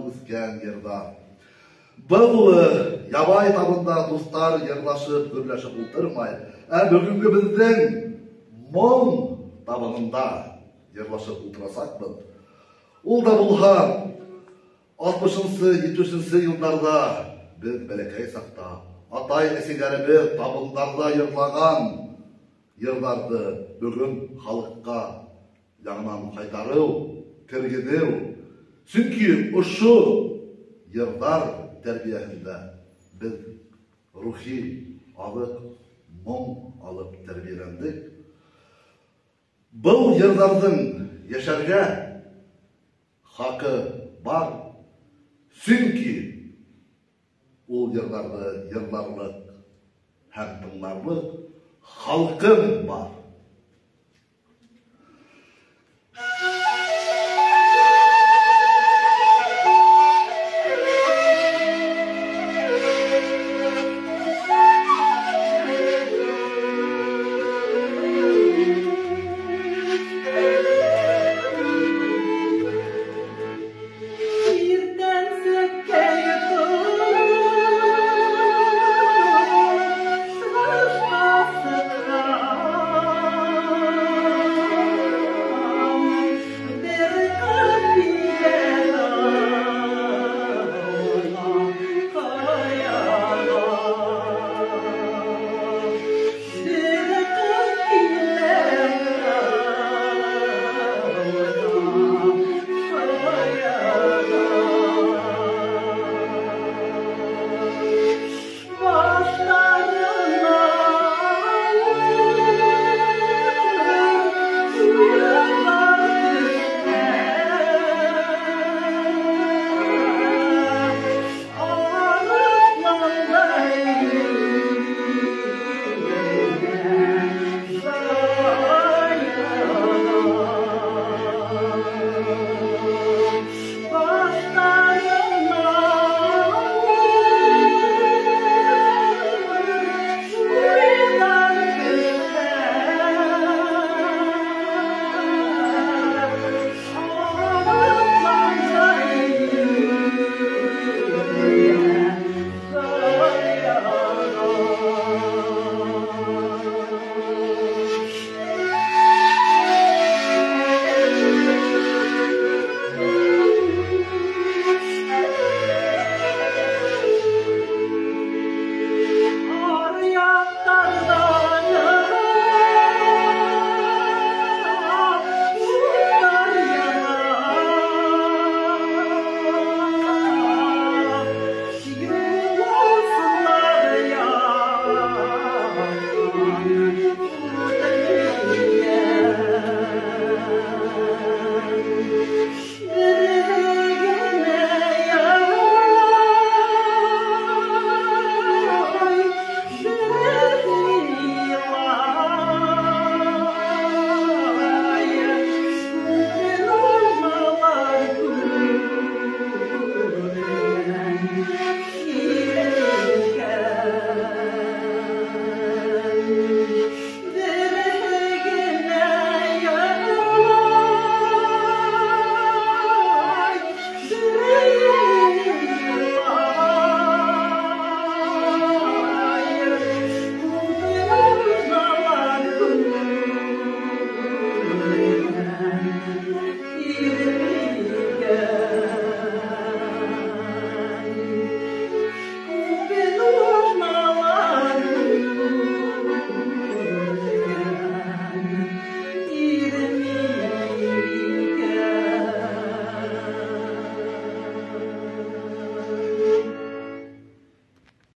өскен ердар. Бұл ябай табында достар ерлашып, гүрләшіп ұлтырмай, бүгінгі біздің мұң табынында ерлашып ұлтырасақпын. Ол да бұлға 60-70 елдарда біз бәләкәй сақта, атай әселеріміз табындарда ерлаған ерларды бүгін халыққа жаңынан қайтару, кіргізу. Çünkü ұшы ердар тәрбиесінде біз рухи алып, мұң алып тәрбиелендік. Бұл ердардың ешерге хақы бар. Çünkü ол ерларлық һәм тыңларлық халқым бар.